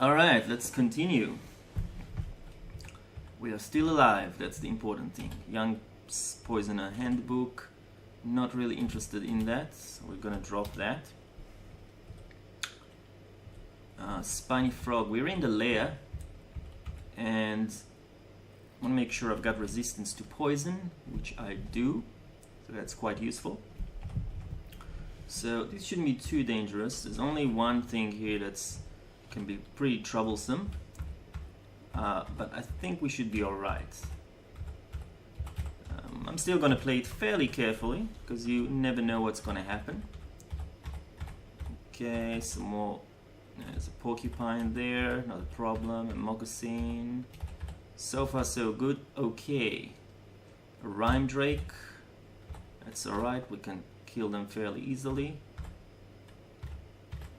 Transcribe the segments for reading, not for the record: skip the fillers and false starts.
Alright, let's continue. We are still alive, that's the important thing. Young Poisoner Handbook. Not really interested in that, so we're gonna drop that. Spiny Frog, we're in the lair, and I want to make sure I've got resistance to poison, which I do, so that's quite useful. So this shouldn't be too dangerous. There's only one thing here that's can be pretty troublesome, but I think we should be alright. I'm still going to play it fairly carefully, because you never know what's going to happen. Okay, some more. There's a porcupine there, not a problem. A moccasin. So far so good. Okay. A rhyme drake. That's alright, we can kill them fairly easily.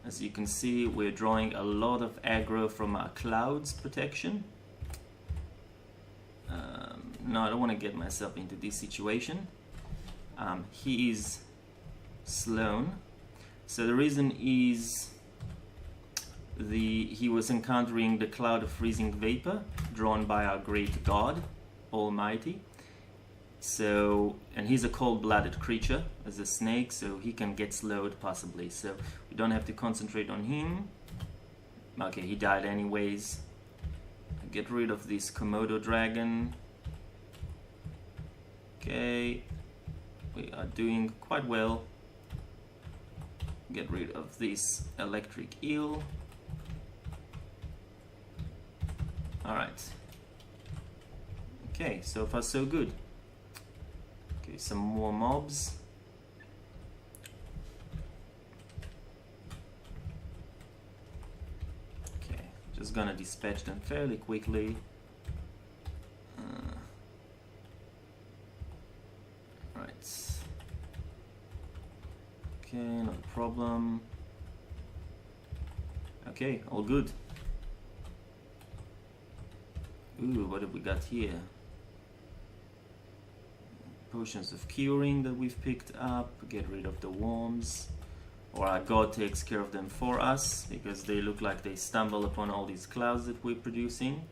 As you can see, we're drawing a lot of aggro from our clouds protection. No, I don't want to get myself into this situation. He is Sloan. So the reason is he was encountering the cloud of freezing vapor drawn by our great god, Almighty. So, and he's a cold-blooded creature as a snake, so he can get slowed possibly. So we don't have to concentrate on him. Okay, he died anyways. Get rid of this Komodo dragon. Okay, we are doing quite well. Get rid of this electric eel. Alright. Okay, so far so good. Okay, some more mobs. Okay, just gonna dispatch them fairly quickly. Right. Okay, not a problem. Okay, all good. Ooh, what have we got here? Potions of curing that we've picked up. Get rid of the worms, or our god takes care of them for us, because they look like they stumble upon all these clouds that we're producing.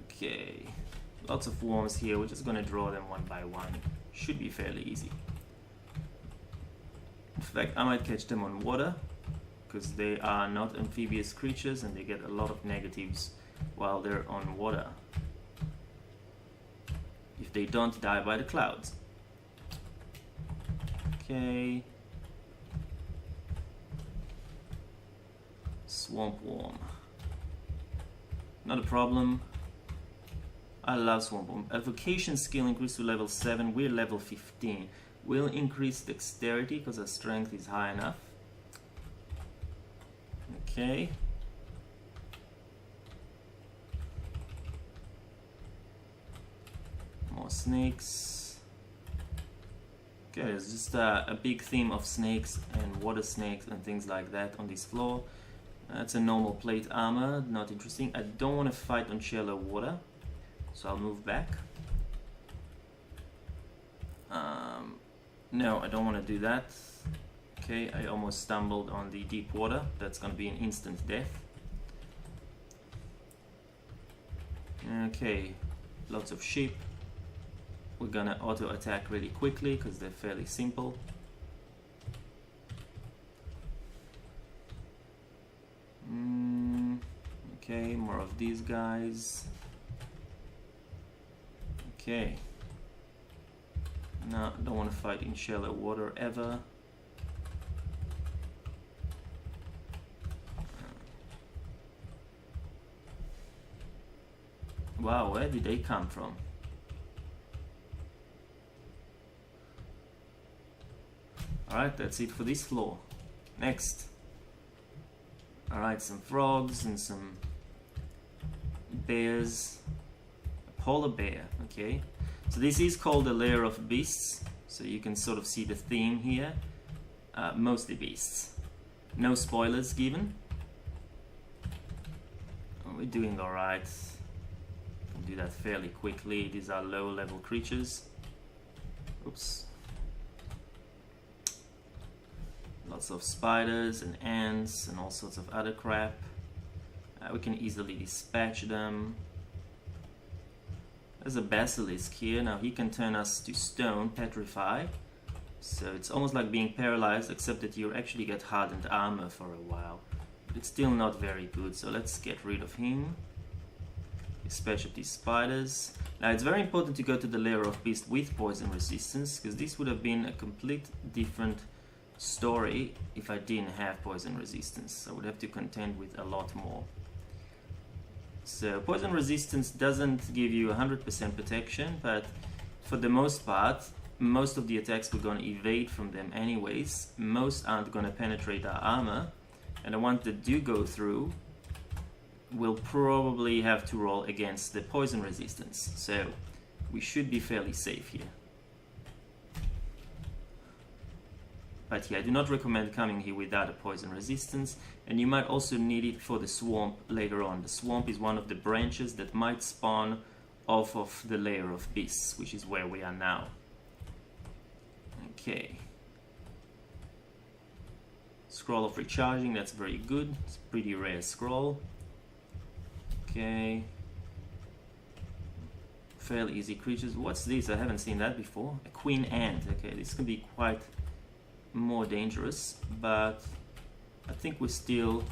Okay, lots of worms here. We're just gonna draw them one by one. Should be fairly easy. In fact, I might catch them on water, because they are not amphibious creatures and they get a lot of negatives while they're on water, if they don't die by the clouds. Okay. Swamp worm. Not a problem. I love swamp worm. Evocation skill increased to level 7. We're level 15. We'll increase dexterity because our strength is high enough. Okay. More snakes. Okay, there's just a big theme of snakes and water snakes and things like that on this floor. That's a normal plate armor, not interesting. I don't want to fight on shallow water, so I'll move back. No, I don't want to do that. Okay, I almost stumbled on the deep water. That's going to be an instant death. Okay, lots of sheep. We're gonna auto attack really quickly because they're fairly simple. Okay, more of these guys. Okay. No, don't want to fight in shallow water ever. Wow, where did they come from? Alright, that's it for this floor. Next. Alright, some frogs and some bears. A polar bear, okay. So this is called a lair of beasts. So you can sort of see the theme here. Mostly beasts. No spoilers given. Oh, we're doing alright. Can do that fairly quickly. These are low level creatures. Oops. Lots of spiders and ants and all sorts of other crap. We can easily dispatch them. There's a basilisk here. Now he can turn us to stone, petrify. So it's almost like being paralyzed, except that you actually get hardened armor for a while. But it's still not very good, so let's get rid of him. Dispatch of these spiders. Now it's very important to go to the layer of beast with poison resistance, because this would have been a complete different story if I didn't have poison resistance. I would have to contend with a lot more. So poison resistance doesn't give you 100% protection, but for the most part, most of the attacks we're going to evade from them anyways. Most aren't going to penetrate our armor, and the ones that do go through will probably have to roll against the poison resistance. So we should be fairly safe here. But yeah, I do not recommend coming here without a poison resistance, and you might also need it for the swamp later on. The swamp is one of the branches that might spawn off of the layer of beasts, which is where we are now. Okay. Scroll of recharging, that's very good. It's a pretty rare scroll. Okay. Fairly easy creatures. What's this? I haven't seen that before. A queen ant. Okay, this can be quite more dangerous, but I think we're still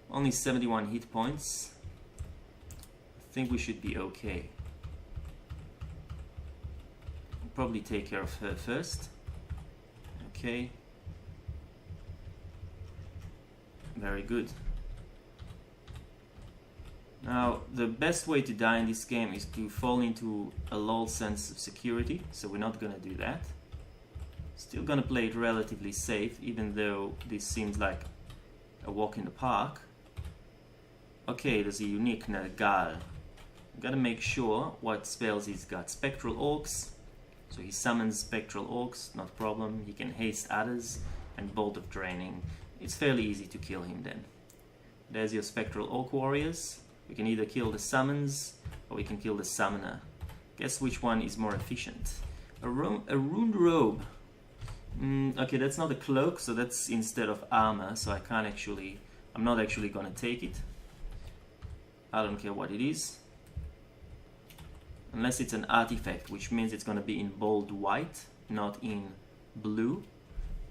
only 71 hit points. I think we should be okay. We'll probably take care of her first. Okay. Very good. Now, the best way to die in this game is to fall into a lull sense of security, so we're not gonna do that. Still gonna play it relatively safe, even though this seems like a walk in the park. Okay, there's a unique Nagal. Gotta make sure what spells he's got. Spectral Orcs, so he summons Spectral Orcs, not a problem. He can haste others, and Bolt of Draining. It's fairly easy to kill him then. There's your Spectral Orc Warriors. We can either kill the summons, or we can kill the summoner. Guess which one is more efficient. A Ruined Robe. Okay, that's not a cloak, so that's instead of armor, so I'm not actually gonna take it. I don't care what it is. Unless it's an artifact, which means it's gonna be in bold white, not in blue.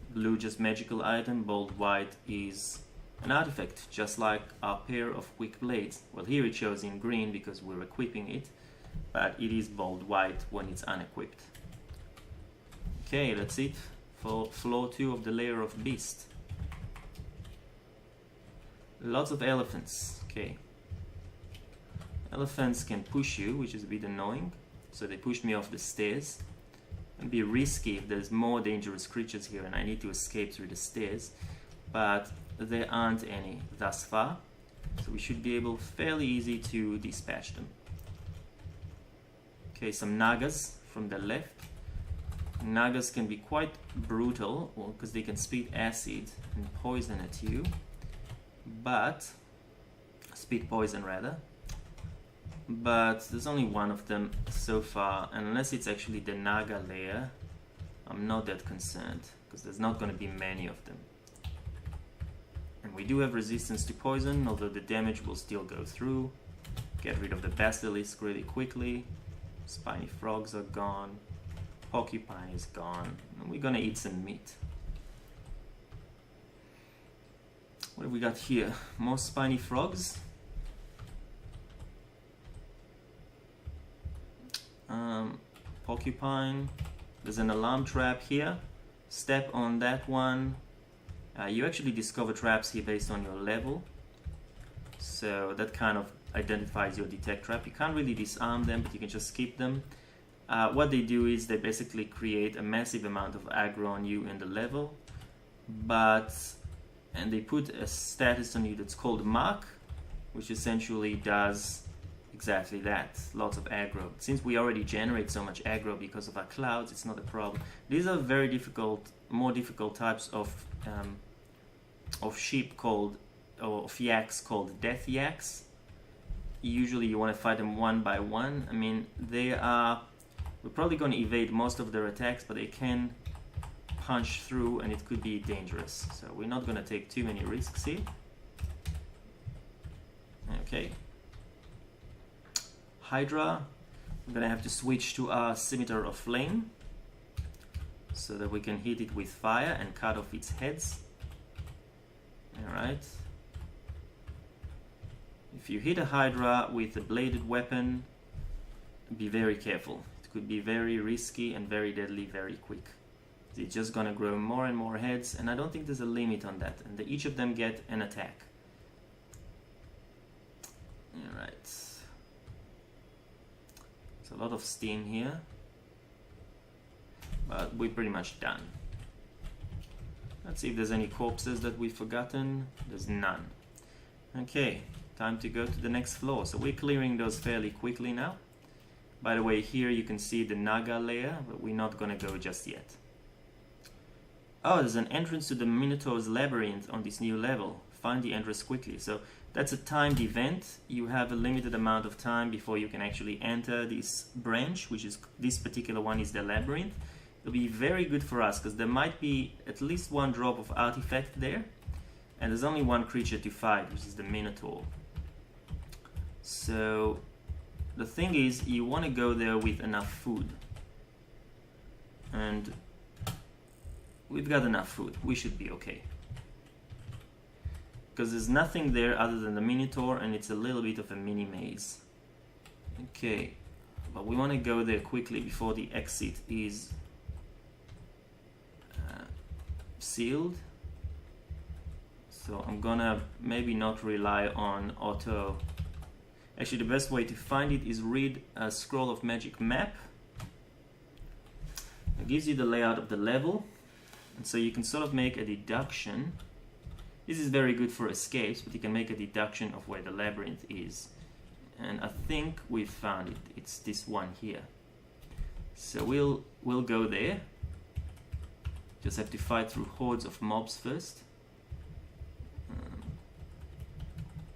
Blue just magical item, bold white is an artifact, just like our pair of quick blades. Well, here it shows in green because we're equipping it, but it is bold white when it's unequipped. Okay, that's it for floor 2 of the layer of beast. Lots of elephants. Okay. Elephants can push you, which is a bit annoying. So they pushed me off the stairs. It'd be risky if there's more dangerous creatures here and I need to escape through the stairs. But there aren't any thus far. So we should be able fairly easy to dispatch them. Okay, some Nagas from the left. Nagas can be quite brutal because they can spit acid and poison at you. But spit poison rather. But there's only one of them so far, and unless it's actually the Naga layer, I'm not that concerned because there's not going to be many of them. And we do have resistance to poison, although the damage will still go through. Get rid of the basilisk really quickly. Spiny frogs are gone. Porcupine is gone. And we're gonna eat some meat. What have we got here? More spiny frogs. Porcupine. There's an alarm trap here. Step on that one. You actually discover traps here based on your level. So that kind of identifies your detect trap. You can't really disarm them, but you can just skip them. What they do is they basically create a massive amount of aggro on you in the level. And they put a status on you that's called Mark, which essentially does exactly that, lots of aggro. Since we already generate so much aggro because of our clouds, it's not a problem. These are very difficult, more difficult types of sheep called, or of yaks called death yaks. Usually you want to fight them one by one. I mean, we're probably going to evade most of their attacks, but they can punch through and it could be dangerous. So we're not going to take too many risks here. Okay. Hydra, we're going to have to switch to our scimitar of flame so that we can hit it with fire and cut off its heads. Alright. If you hit a Hydra with a bladed weapon, be very careful. It could be very risky and very deadly very quick. It's just gonna grow more and more heads, and I don't think there's a limit on that, and each of them get an attack. Alright. There's a lot of steam here, but we're pretty much done. Let's see if there's any corpses that we've forgotten. There's none. Okay, time to go to the next floor. So we're clearing those fairly quickly now. By the way, here you can see the Naga layer, but we're not gonna go just yet. Oh, there's an entrance to the Minotaur's labyrinth on this new level. Find the entrance quickly. So that's a timed event. You have a limited amount of time before you can actually enter this branch, which is, this particular one is the labyrinth. It'll be very good for us because there might be at least one drop of artifact there, and there's only one creature to fight, which is the Minotaur. So the thing is, you want to go there with enough food, and we've got enough food. We should be okay, because there's nothing there other than the Minotaur, and it's a little bit of a mini maze. Okay, but we want to go there quickly before the exit is sealed. So I'm gonna maybe not rely on auto. Actually, the best way to find it is read a Scroll of Magic map. It gives you the layout of the level, and so you can sort of make a deduction. This is very good for escapes, but you can make a deduction of where the labyrinth is. And I think we've found it. It's this one here. So we'll go there. Just have to fight through hordes of mobs first.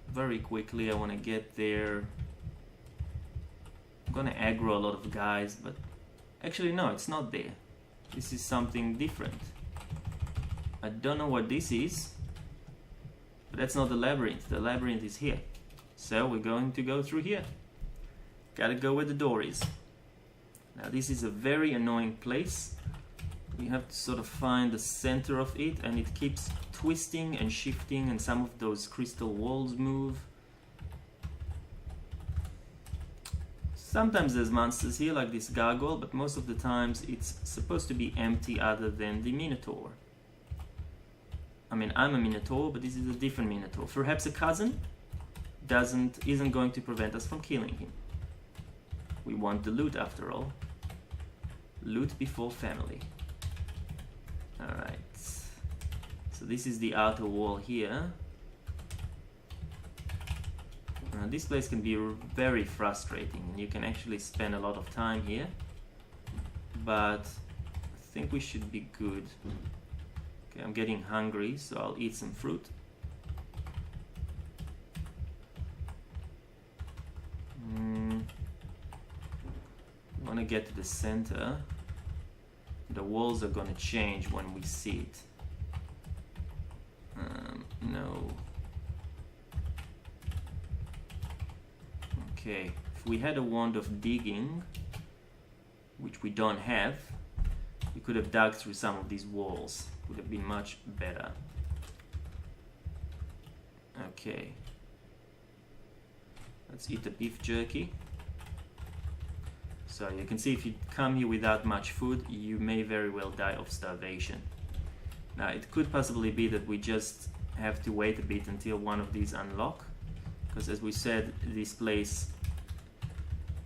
Very quickly, I want to get there. I'm gonna aggro a lot of guys, but actually no, it's not there. This is something different. I don't know what this is, but that's not the labyrinth. The labyrinth is here. So we're going to go through here. Gotta go where the door is. Now this is a very annoying place. You have to sort of find the center of it, and it keeps twisting and shifting, and some of those crystal walls move. Sometimes there's monsters here like this gargoyle, but most of the times it's supposed to be empty other than the Minotaur. I mean, I'm a Minotaur, but this is a different Minotaur. Perhaps a cousin isn't going to prevent us from killing him. We want the loot after all. Loot before family. Alright, so this is the outer wall here. This place can be very frustrating, and you can actually spend a lot of time here, but I think we should be good. Okay, I'm getting hungry, so I'll eat some fruit. I want to get to the center. The walls are gonna change when we see it. No. Okay, if we had a wand of digging, which we don't have, we could have dug through some of these walls. Would have been much better. Okay. Let's eat the beef jerky. So you can see if you come here without much food, you may very well die of starvation. Now it could possibly be that we just have to wait a bit until one of these unlock, because as we said, this place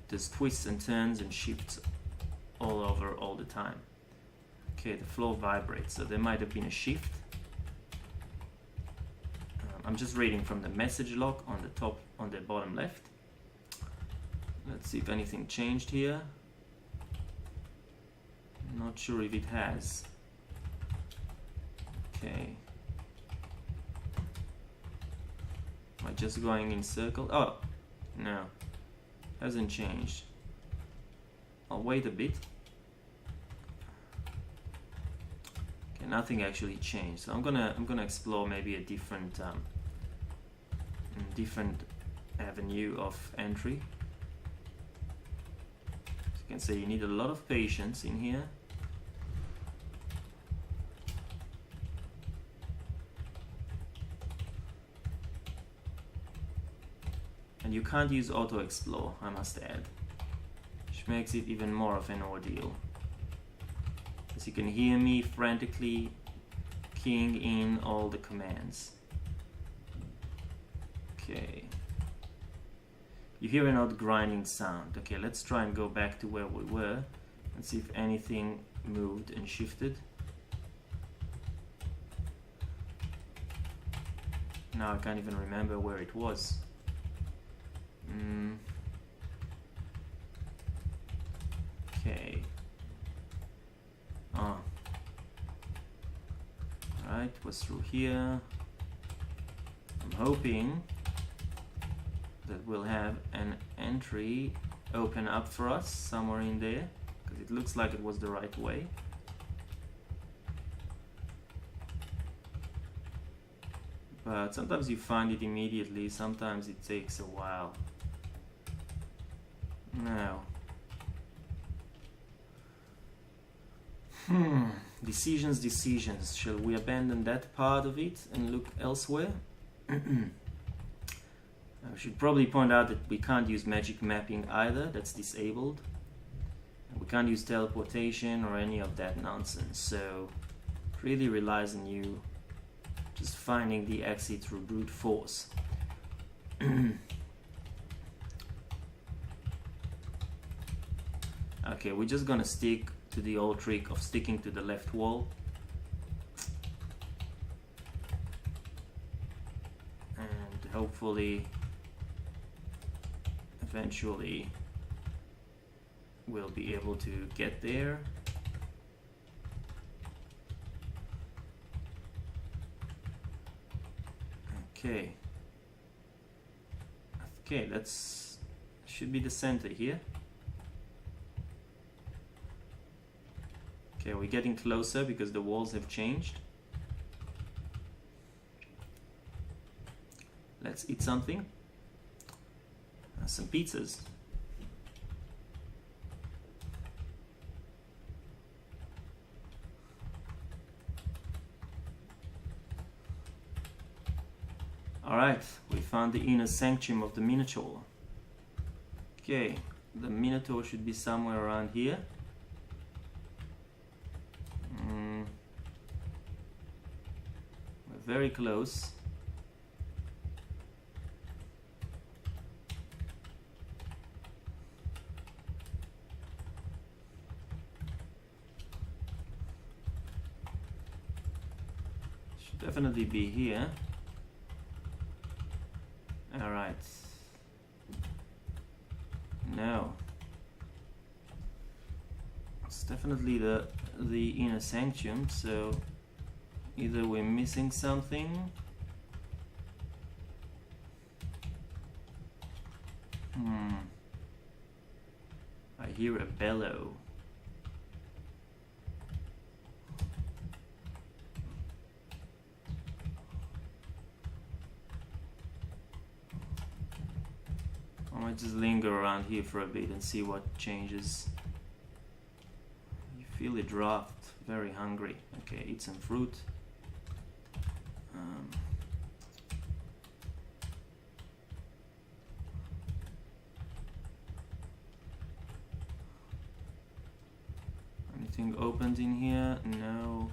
does twists and turns and shifts all over all the time. Okay, the floor vibrates, so there might have been a shift. I'm just reading from the message log on the top, on the bottom left. Let's see if anything changed here. Not sure if it has. Okay. Am I just going in circle? Oh, no. Hasn't changed. I'll wait a bit. nothing actually changed. So I'm gonna explore maybe a different avenue of entry. As you can see, you need a lot of patience in here. And you can't use auto explore, I must add, which makes it even more of an ordeal. As you can hear me frantically keying in all the commands. Okay. You hear an odd grinding sound. Okay, let's try and go back to where we were and see if anything moved and shifted. Now I can't even remember where it was. Okay. Oh. Right, was through here. I'm hoping that we'll have an entry open up for us somewhere in there, because it looks like it was the right way. But sometimes you find it immediately, sometimes it takes a while. Now, decisions. Shall we abandon that part of it and look elsewhere? I should probably point out that we can't use magic mapping either, that's disabled. We can't use teleportation or any of that nonsense, so it really relies on you just finding the exit through brute force. Okay, we're just gonna stick to the old trick of sticking to the left wall. And hopefully, eventually, we'll be able to get there. Okay. Okay, that's should be the center here. Okay, we're getting closer because the walls have changed. Let's eat something. Some pizzas. Alright, we found the inner sanctum of the Minotaur. Okay, the Minotaur should be somewhere around here. We're very close. Should definitely be here. Alright. No. It's definitely the inner sanctum, so either we're missing something. I hear a bellow. I might just linger around here for a bit and see what changes. You feel a draft, very hungry. Okay, eat some fruit. Anything opened in here? No.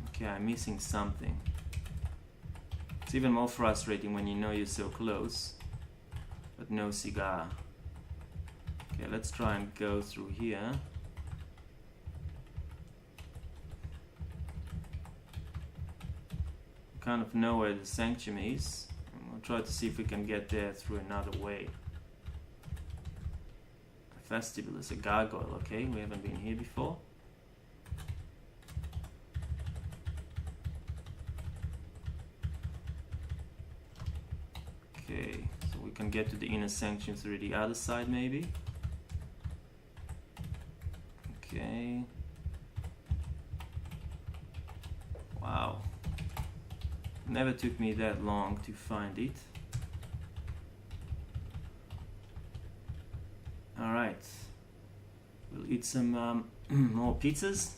Okay, I'm missing something. It's even more frustrating when you know you're so close, but no cigar. Okay, let's try and go through here. Kind of know where the sanctum is. We'll try to see if we can get there through another way. A vestibule is a gargoyle, okay? We haven't been here before. Okay, so we can get to the inner sanctum through the other side maybe. Never took me that long to find it. Alright, we'll eat some more pizzas.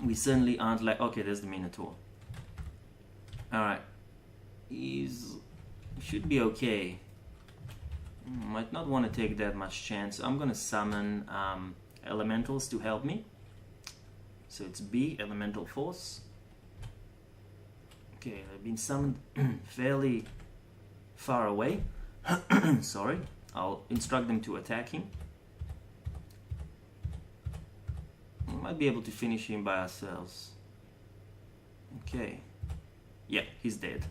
We certainly aren't like... Okay, there's the Minotaur. Alright, should be okay. Might not want to take that much chance. I'm gonna summon elementals to help me. So it's B, Elemental Force. Okay, they've been summoned fairly far away. Sorry, I'll instruct them to attack him. We might be able to finish him by ourselves. Okay. Yeah, he's dead.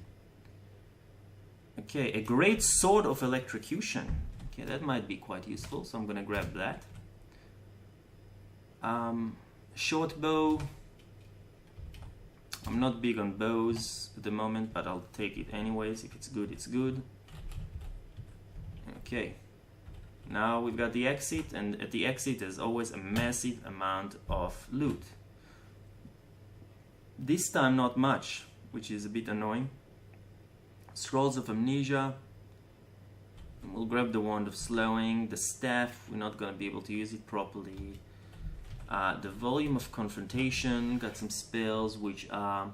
Okay, a great sword of electrocution. Okay, that might be quite useful, so I'm gonna grab that. Short bow. I'm not big on bows at the moment, but I'll take it anyways. If it's good, it's good. Okay. Now we've got the exit, and at the exit there's always a massive amount of loot. This time not much, which is a bit annoying. Scrolls of Amnesia. We'll grab the Wand of Slowing. The Staff, we're not going to be able to use it properly. The Volume of Confrontation, got some spells which are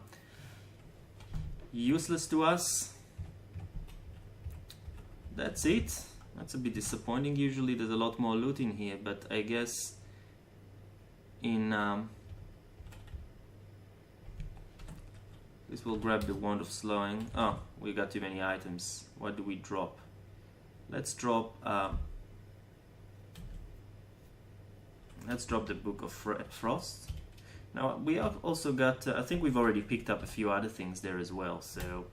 useless to us. That's it. That's a bit disappointing. Usually there's a lot more loot in here, but I guess in this will grab the Wand of Slowing. Oh, we got too many items. What do we drop? Let's drop the Book of Frost. Now we have also got, I think we've already picked up a few other things there as well. So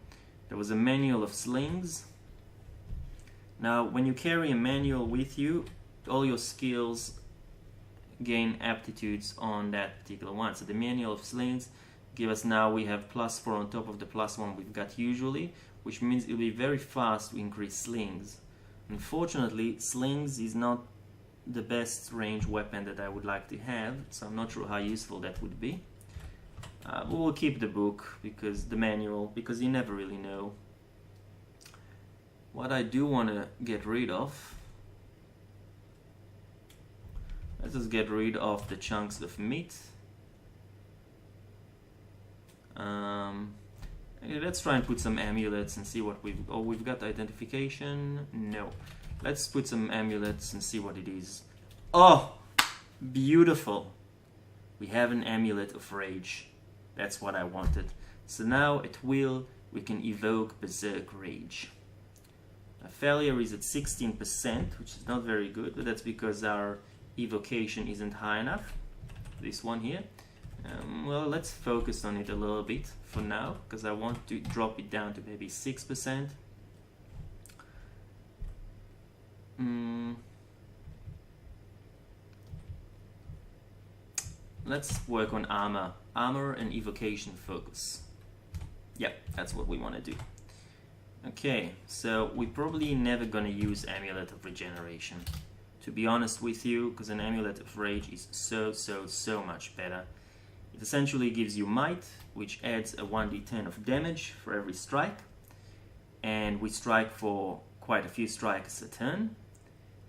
there was a Manual of Slings. Now when you carry a manual with you, all your skills gain aptitudes on that particular one. So the Manual of Slings give us, now we have +4 on top of the +1 we've got usually, which means it'll be very fast to increase slings. Unfortunately, slings is not the best range weapon that I would like to have, so I'm not sure how useful that would be. But we'll keep the book, because the manual, because you never really know. What I do want to get rid of, let's just get rid of the chunks of meat. Okay, let's try and put some amulets and see what we've got identification. No. Let's put some amulets and see what it is. Oh, beautiful. We have an Amulet of Rage. That's what I wanted. So now at will, we can evoke Berserk Rage. Our failure is at 16%, which is not very good, but that's because our evocation isn't high enough. This one here. Well, let's focus on it a little bit for now, because I want to drop it down to maybe 6%. Let's work on armor and evocation focus. Yeah, that's what we want to do. Okay, so we're probably never gonna use Amulet of Regeneration, to be honest with you, because an Amulet of Rage is so much better. It essentially gives you might, which adds a 1d10 of damage for every strike, and we strike for quite a few strikes a turn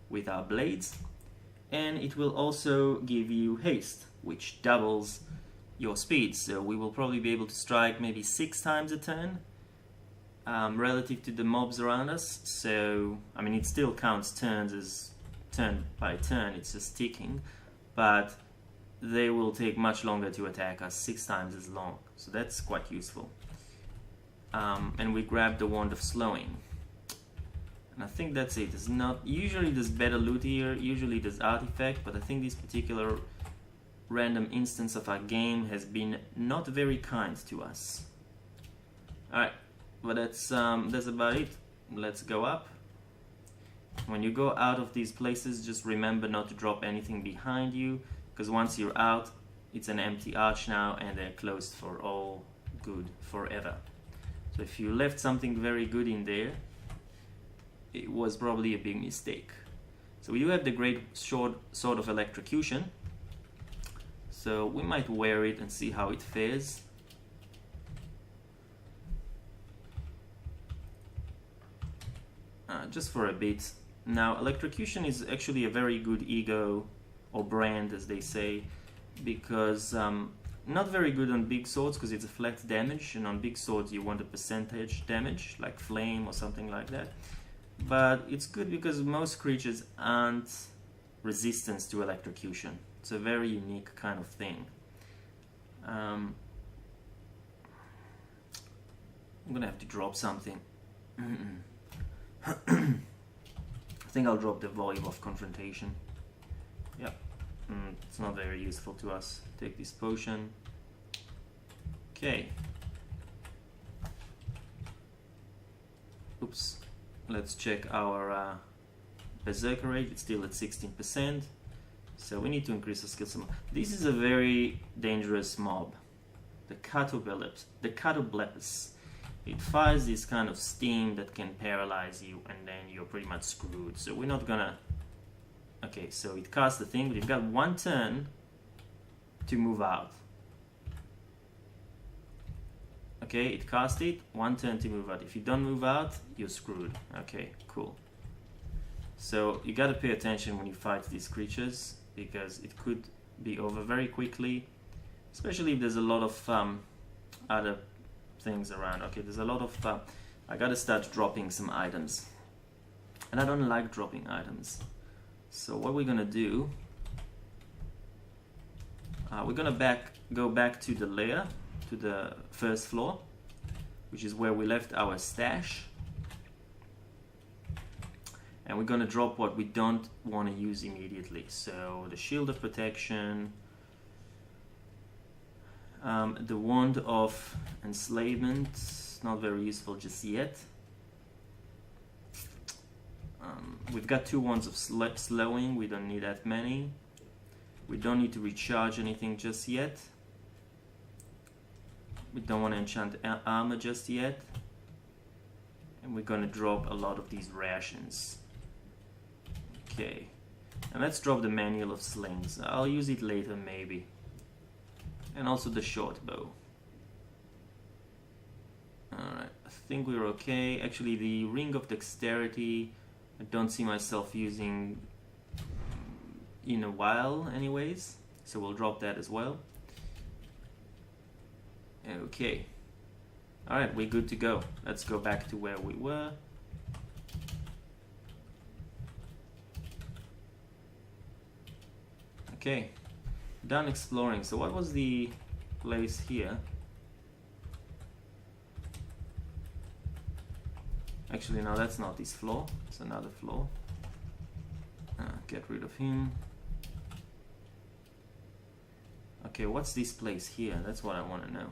with our blades, and it will also give you haste, which doubles your speed, so we will probably be able to strike maybe 6 times a turn relative to the mobs around us. So I mean, it still counts turns as turn by turn, it's just ticking, but they will take much longer to attack us, 6 times as long, so that's quite useful. And we grab the Wand of Slowing, and I think that's it. It's not usually there's better loot here, usually there's artifact, but I think this particular random instance of our game has been not very kind to us. Alright, but that's about it. Let's go up. When you go out of these places, just remember not to drop anything behind you, because once you're out, it's an empty arch now, and they're closed for all good forever. So if you left something very good in there, it was probably a big mistake. So we do have the great Sword of Electrocution, so we might wear it and see how it fares. just for a bit. Now, electrocution is actually a very good ego or brand, as they say, because not very good on big swords because it's a flat damage, and on big swords you want a percentage damage, like flame or something like that. But it's good because most creatures aren't resistant to electrocution. It's a very unique kind of thing. I'm gonna have to drop something. I think I'll drop the volume of confrontation. Yep, it's not very useful to us. Take this potion. Okay. Oops. Let's check our berserker rate. It's still at 16%. So we need to increase the skill some. This is a very dangerous mob. The Catobleps. It fires this kind of steam that can paralyze you, and then you're pretty much screwed. So we're not gonna... Okay, so it casts the thing, but you've got one turn to move out. Okay, it cast it, one turn to move out. If you don't move out, you're screwed. Okay, cool. So you gotta pay attention when you fight these creatures, because it could be over very quickly, especially if there's a lot of other things around. Okay, there's a lot of... I gotta start dropping some items. And I don't like dropping items. So what we're gonna do... we're gonna go back to the lair, to the first floor, which is where we left our stash. And we're gonna drop what we don't want to use immediately. So the shield of protection, the wand of enslavement, not very useful just yet. We've got 2 wands of slowing, we don't need that many. We don't need to recharge anything just yet. We don't want to enchant armor just yet. And we're gonna drop a lot of these rations. Okay, and let's drop the manual of slings. I'll use it later maybe. And also the short bow. Alright, I think we're okay. Actually, the ring of dexterity, I don't see myself using in a while anyways. So we'll drop that as well. Okay. Alright, we're good to go. Let's go back to where we were. Okay, done exploring. So what was the place here? Actually, no, that's not this floor. It's another floor. Get rid of him. Okay, what's this place here? That's what I want to know.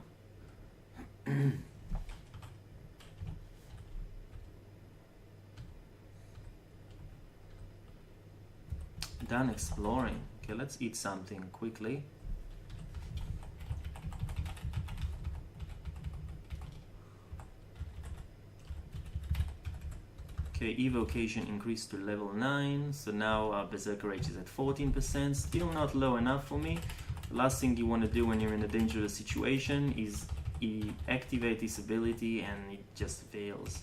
Done exploring. Okay, let's eat something quickly. Okay, evocation increased to level 9, so now our berserker rate is at 14%. Still not low enough for me. The last thing you want to do when you're in a dangerous situation is activate this ability and it just fails.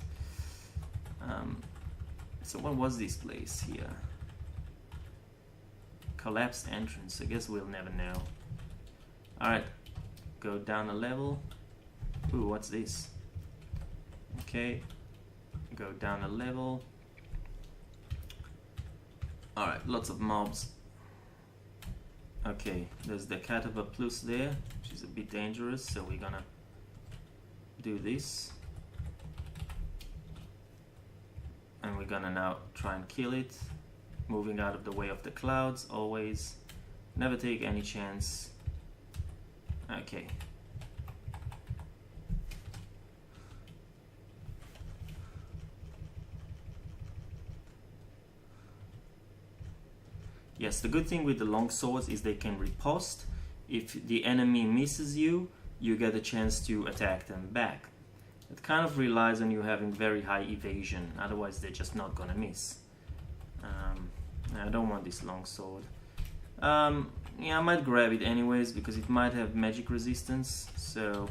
So what was this place here? Collapsed entrance. I guess we'll never know. Alright, go down a level. Ooh, what's this? Okay, go down a level. Alright, lots of mobs. Okay, there's the Cataba Plus there, which is a bit dangerous, so we're gonna do this. And we're gonna now try and kill it. Moving out of the way of the clouds, always. Never take any chance. Okay. Yes, the good thing with the long swords is they can riposte. If the enemy misses you, you get a chance to attack them back. It kind of relies on you having very high evasion, otherwise they're just not gonna miss. I don't want this long sword. Yeah, I might grab it anyways because it might have magic resistance, so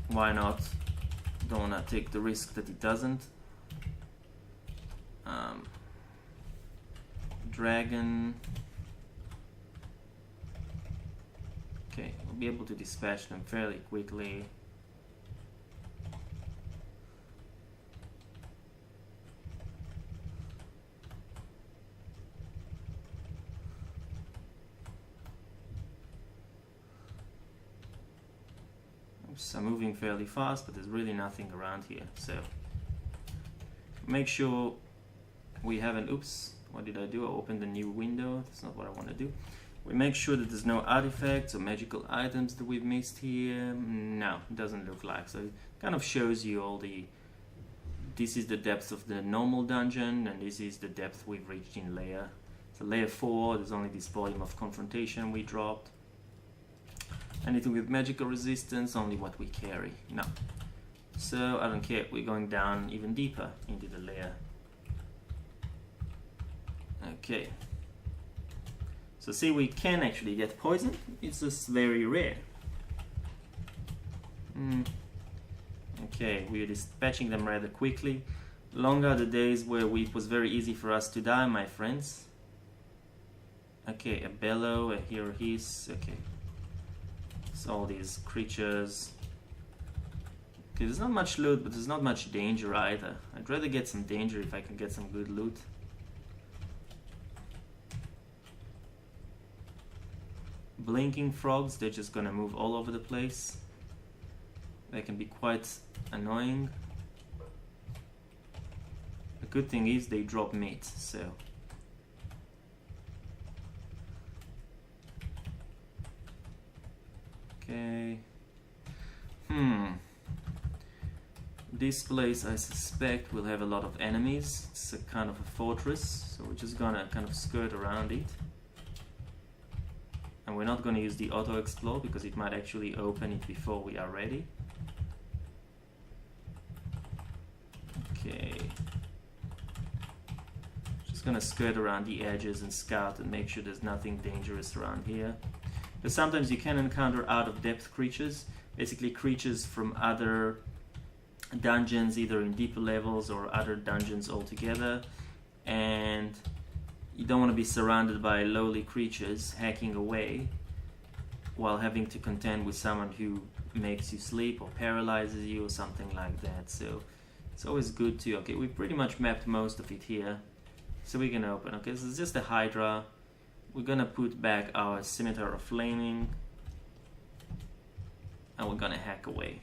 why not? Don't wanna take the risk that it doesn't. Dragon. Okay, we'll be able to dispatch them fairly quickly. Oops, I'm moving fairly fast, but there's really nothing around here. So make sure we haven't, oops, what did I do? I opened a new window. That's not what I want to do. We make sure that there's no artifacts or magical items that we've missed here. No, it doesn't look like. So it kind of shows you all the, this is the depth of the normal dungeon, and this is the depth we've reached in layer. So layer 4, there's only this volume of confrontation we dropped. Anything with magical resistance, only what we carry. No. So I don't care, we're going down even deeper into the layer. Okay. So see, we can actually get poisoned. It's just very rare. Okay, we're dispatching them rather quickly. Long are the days where it was very easy for us to die, my friends. Okay, a bellow, a hero hiss. Okay. So all these creatures. Okay, there's not much loot, but there's not much danger either. I'd rather get some danger if I can get some good loot. Blinking frogs, they're just gonna move all over the place. They can be quite annoying. The good thing is they drop meat, so. Okay. This place, I suspect, will have a lot of enemies. It's a kind of a fortress, so we're just gonna kind of skirt around it. And we're not going to use the auto explore because it might actually open it before we are ready. Okay. Just going to skirt around the edges and scout and make sure there's nothing dangerous around here. But sometimes you can encounter out-of-depth creatures, basically creatures from other dungeons, either in deeper levels or other dungeons altogether. And you don't want to be surrounded by lowly creatures hacking away while having to contend with someone who makes you sleep or paralyzes you or something like that. So it's always good to, okay, we pretty much mapped most of it here. So we can open, okay, so it's just a Hydra. We're gonna put back our Scimitar of Flaming and we're gonna hack away.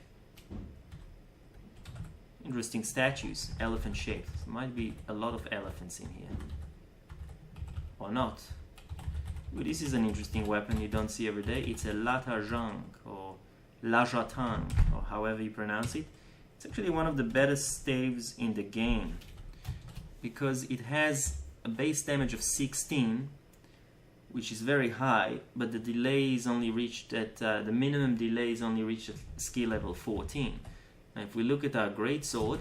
Interesting statues, elephant shaped. There might be a lot of elephants in here. Or not. Ooh, this is an interesting weapon you don't see every day. It's a Latajang or Lajatang or however you pronounce it. It's actually one of the better staves in the game because it has a base damage of 16, which is very high, but the delay is only reached at the minimum delay is only reached at skill level 14. Now if we look at our greatsword,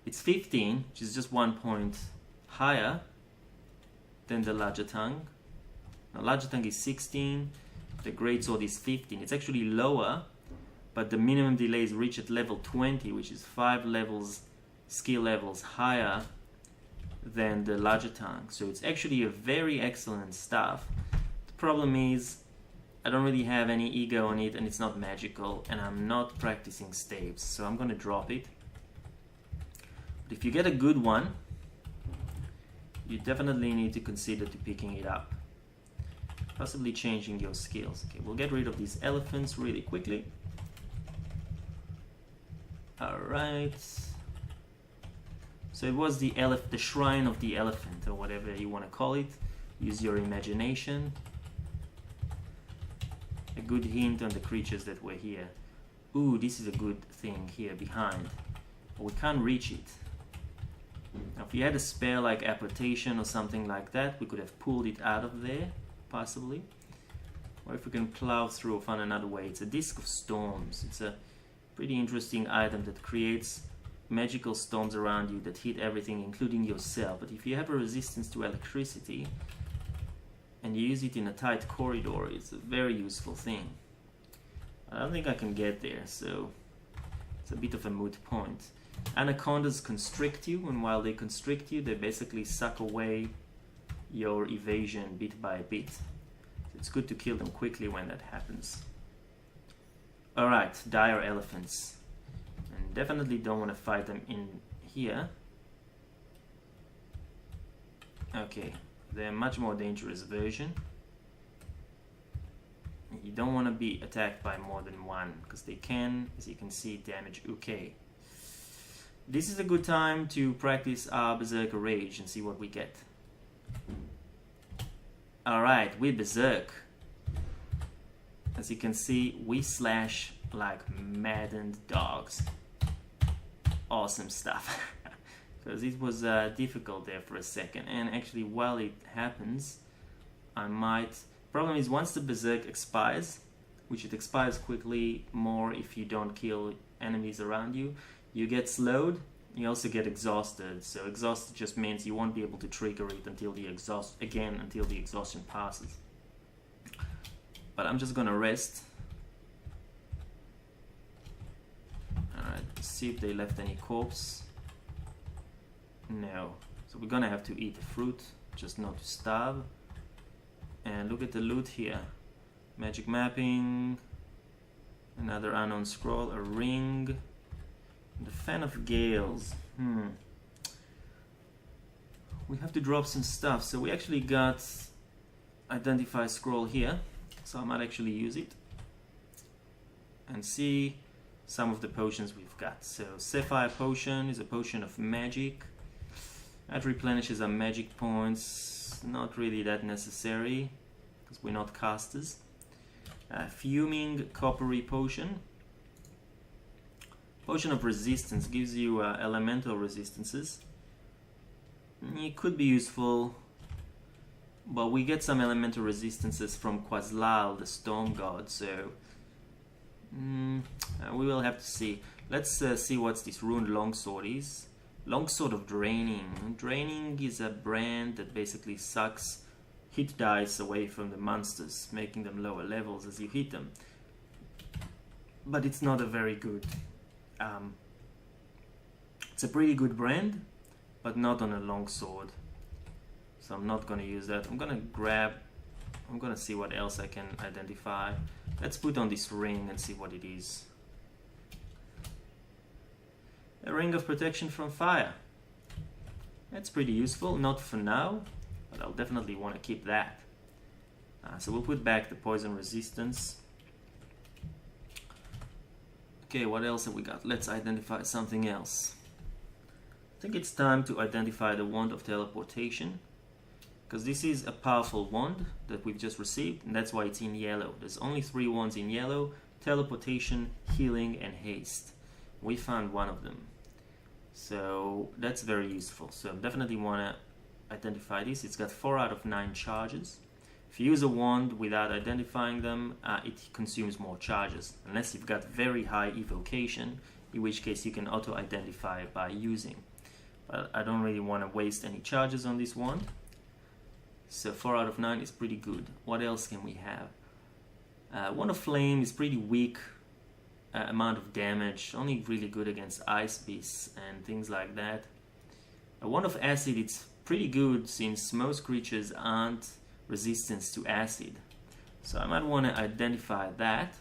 it's 15, which is just 1 point higher than the Lajatang. Now Lajatang is 16, the greatsword is 15. It's actually lower, but the minimum delay is reached at level 20, which is 5 levels, skill levels higher than the Lajatang. So it's actually a very excellent staff. The problem is I don't really have any ego on it and it's not magical and I'm not practicing staves, so I'm gonna drop it. But if you get a good one, you definitely need to consider to picking it up. Possibly changing your skills. Okay, we'll get rid of these elephants really quickly. Alright. So it was the shrine of the elephant, or whatever you want to call it. Use your imagination. A good hint on the creatures that were here. Ooh, this is a good thing here behind. But we can't reach it. Now, if we had a spell like apportation or something like that, we could have pulled it out of there, possibly. Or if we can plow through or find another way. It's a Disc of Storms. It's a pretty interesting item that creates magical storms around you that hit everything, including yourself. But if you have a resistance to electricity and you use it in a tight corridor, it's a very useful thing. I don't think I can get there, so it's a bit of a moot point. Anacondas constrict you, and while they constrict you, they basically suck away your evasion bit by bit. It's good to kill them quickly when that happens. Alright, dire elephants. And definitely don't want to fight them in here. Okay, they're a much more dangerous version. You don't want to be attacked by more than one, because they can, as you can see, damage Uke. This is a good time to practice our Berserker Rage and see what we get. Alright, we Berserk. As you can see, we slash like maddened dogs. Awesome stuff. Because it was difficult there for a second. And actually, while it happens, I might... Problem is, once the Berserk expires, which it expires quickly more if you don't kill enemies around you, you get slowed. You also get exhausted. So exhausted just means you won't be able to trigger it until the exhaustion passes. But I'm just gonna rest. Alright, see if they left any corpse. No. So we're gonna have to eat the fruit, just not to starve. And look at the loot here. Magic mapping, another unknown scroll, a ring, the Fan of Gales. We have to drop some stuff. So we actually got identify scroll here. So I might actually use it and see some of the potions we've got. So Sapphire Potion is a potion of magic. That replenishes our magic points. Not really that necessary because we're not casters. Fuming Coppery Potion. Potion of Resistance gives you elemental resistances. It could be useful, but we get some elemental resistances from Quaslal, the Storm God, so we will have to see. Let's see what this Ruined Longsword is. Longsword of Draining. Draining is a brand that basically sucks hit dice away from the monsters, making them lower levels as you hit them. But it's not a very good... it's a pretty good brand, but not on a longsword. So I'm not going to use that. I'm going to see what else I can identify. Let's put on this ring and see what it is. A ring of protection from fire. That's pretty useful, not for now, but I'll definitely want to keep that. So we'll put back the poison resistance. Okay, what else have we got? Let's identify something else. I think it's time to identify the Wand of Teleportation, because this is a powerful wand that we've just received, and that's why it's in yellow. There's only 3 wands in yellow: Teleportation, Healing, and Haste. We found one of them. So that's very useful. So definitely want to identify this. It's got 4 out of 9 charges. If you use a wand without identifying them, it consumes more charges, unless you've got very high evocation, in which case you can auto-identify by using. But I don't really want to waste any charges on this wand. So 4 out of 9 is pretty good. What else can we have? Wand of Flame is pretty weak amount of damage, only really good against ice beasts and things like that. A Wand of Acid, it's pretty good since most creatures aren't resistant to acid. So I might want to identify that.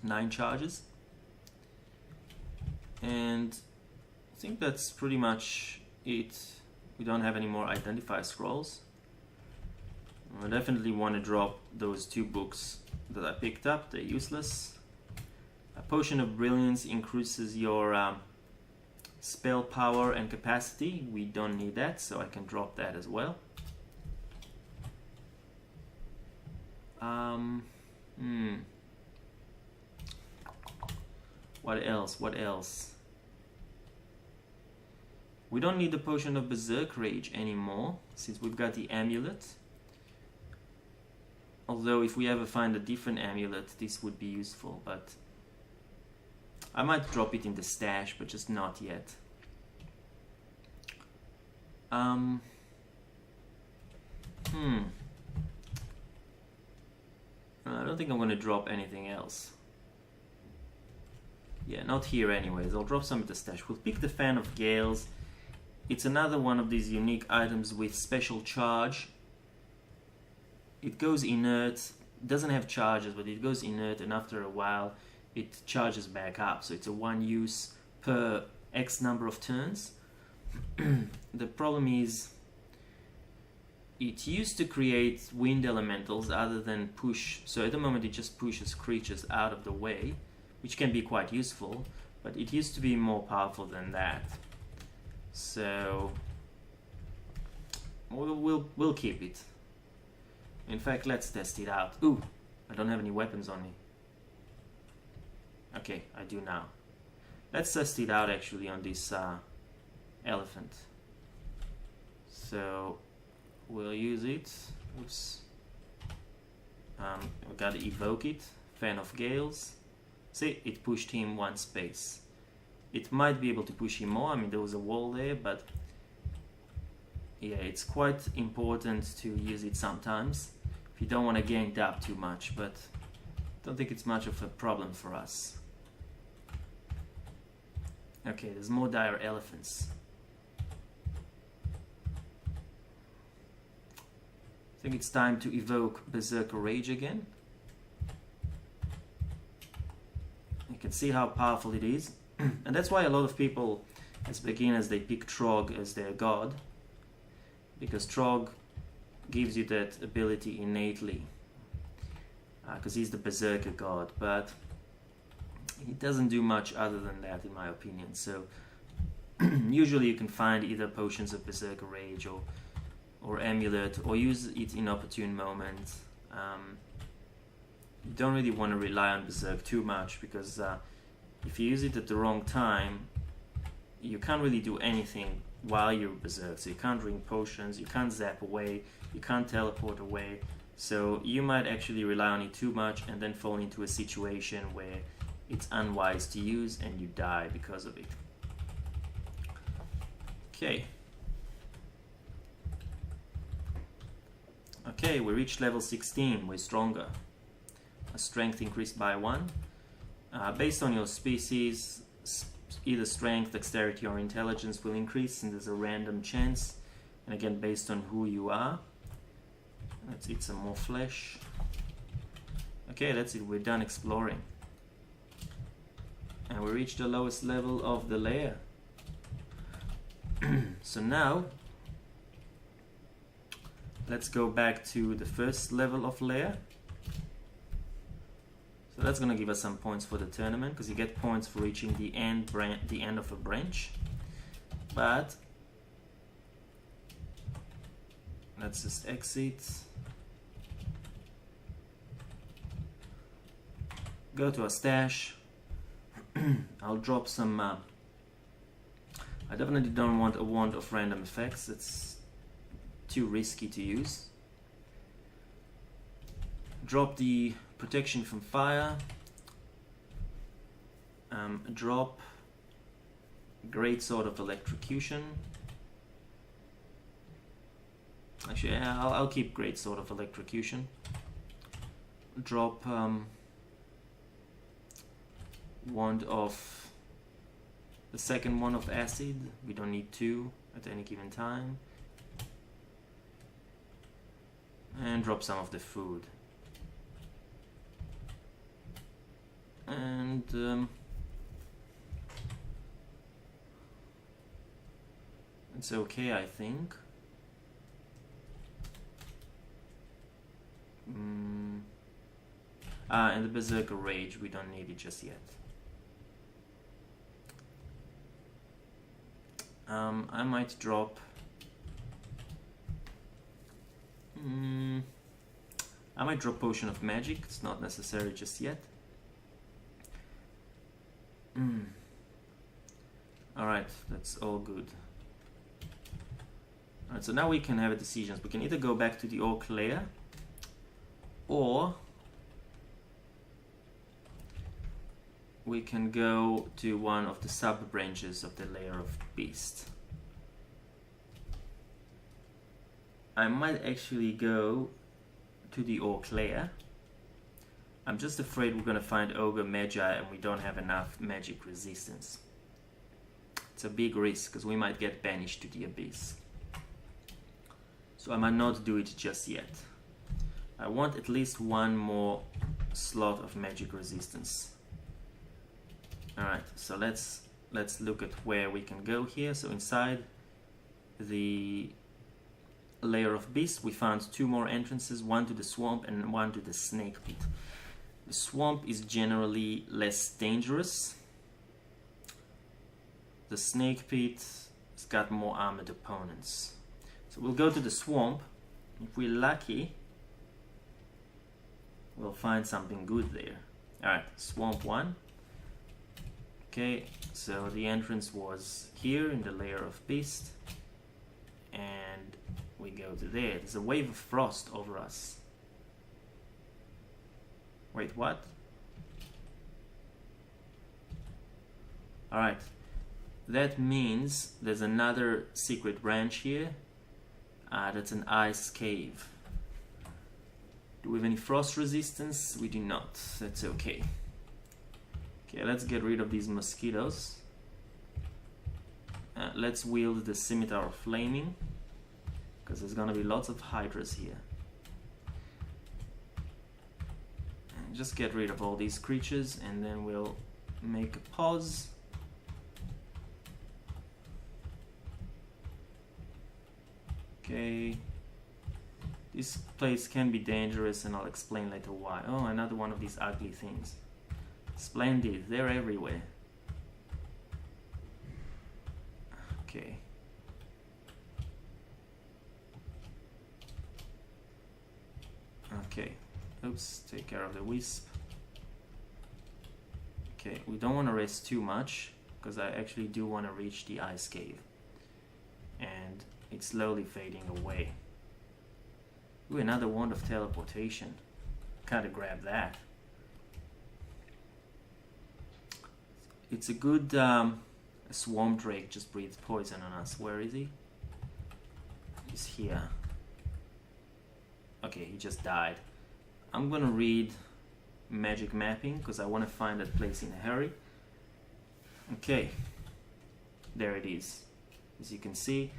9 charges. And I think that's pretty much it. We don't have any more identify scrolls. I definitely want to drop those 2 books that I picked up. They're useless. A Potion of Brilliance increases your spell power and capacity. We don't need that, so I can drop that as well. What else? What else? We don't need the Potion of Berserk Rage anymore, since we've got the amulet. Although if we ever find a different amulet, this would be useful, but I might drop it in the stash, but just not yet. I don't think I'm going to drop anything else. Yeah, not here anyways. I'll drop some at the stash. We'll pick the Fan of Gales. It's another one of these unique items with special charge. It goes inert. It doesn't have charges, but it goes inert, and after a while it charges back up. So it's a one use per X number of turns. The problem is it used to create wind elementals other than push. So at the moment it just pushes creatures out of the way, which can be quite useful, but it used to be more powerful than that. So we'll keep it. In fact, let's test it out. Ooh, I don't have any weapons on me. Okay, I do now. Let's test it out actually on this elephant. So we'll use it. Oops. We gotta evoke it. Fan of Gales. See, it pushed him one space. It might be able to push him more. I mean, there was a wall there, but yeah, it's quite important to use it sometimes if you don't want to gank up too much, but I don't think it's much of a problem for us. Okay, there's more dire elephants. I think it's time to evoke Berserker Rage again. You can see how powerful it is. And that's why a lot of people, as beginners, they pick Trog as their god. Because Trog gives you that ability innately. Because he's the Berserker god. But he doesn't do much other than that, in my opinion. So usually you can find either potions of Berserker Rage or Amulet, or use it in opportune moments. You don't really want to rely on Berserk too much, because if you use it at the wrong time, you can't really do anything while you're Berserk. So you can't drink potions, you can't zap away, you can't teleport away. So you might actually rely on it too much and then fall into a situation where it's unwise to use and you die because of it. Okay. Okay, we reached level 16, we're stronger. Our strength increased by 1. Based on your species, either strength, dexterity or intelligence will increase, and there's a random chance. And again, based on who you are. Let's eat some more flesh. Okay, that's it, we're done exploring. And we reached the lowest level of the lair. So now, let's go back to the first level of lair. So that's going to give us some points for the tournament, because you get points for reaching the end of a branch. But let's just exit. Go to a stash. I'll drop some. I definitely don't want a wand of random effects. It's too risky to use. Drop the protection from fire. Drop Great Sword of Electrocution. Actually, yeah, I'll keep Great Sword of Electrocution. Drop Wand of the second one of Acid. We don't need 2 at any given time. And drop some of the food. And it's okay, I think. And the Berserker Rage, we don't need it just yet. I might drop. I might drop Potion of Magic. It's not necessary just yet. Alright, that's all good. Alright, so now we can have a decision. We can either go back to the Orc lair, or we can go to one of the sub-branches of the Lair of Beast. I might actually go to the Orc lair. I'm just afraid we're gonna find Ogre Magi and we don't have enough magic resistance. It's a big risk because we might get banished to the abyss. So I might not do it just yet. I want at least one more slot of magic resistance. Alright, so let's look at where we can go here. So inside the layer of beast we found 2 more entrances, one to the swamp and one to the snake pit. The swamp is generally less dangerous. The snake pit has got more armored opponents. So we'll go to the swamp. If we're lucky, we'll find something good there. Alright, swamp 1. Okay, so the entrance was here in the layer of beast. And we go to there. There's a wave of frost over us. Wait, what? Alright. That means there's another secret branch here. That's an ice cave. Do we have any frost resistance? We do not. That's okay. Okay, let's get rid of these mosquitoes. Let's wield the scimitar of flaming, because there's gonna be lots of hydras here. And just get rid of all these creatures and then we'll make a pause. Okay, this place can be dangerous and I'll explain later why. Oh, another one of these ugly things. Splendid, they're everywhere. Okay. Okay, oops, take care of the wisp. Okay, we don't want to rest too much because I actually do want to reach the ice cave. And it's slowly fading away. Ooh, another wand of teleportation. Gotta grab that. It's a good swamp drake just breathed poison on us. Where is he? He's here. Okay, he just died. I'm gonna read magic mapping because I want to find that place in a hurry. Okay, there it is. As you can see,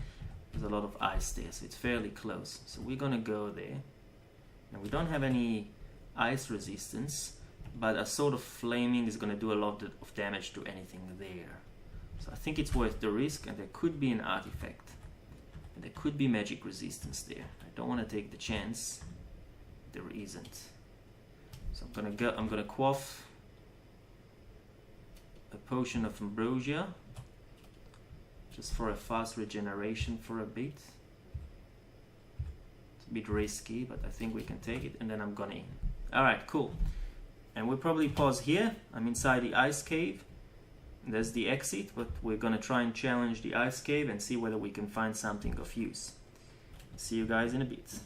there's a lot of ice there, so it's fairly close. So we're gonna go there. Now we don't have any ice resistance, but a sort of flaming is gonna do a lot of damage to anything there. So I think it's worth the risk, and there could be an artifact. And there could be magic resistance there. I don't want to take the chance. There isn't. So I'm gonna quaff a potion of ambrosia, just for a fast regeneration for a bit. It's a bit risky, but I think we can take it, and then I'm gonna. Alright, cool. And we'll probably pause here. I'm inside the ice cave. There's the exit, but we're gonna try and challenge the ice cave and see whether we can find something of use. See you guys in a bit.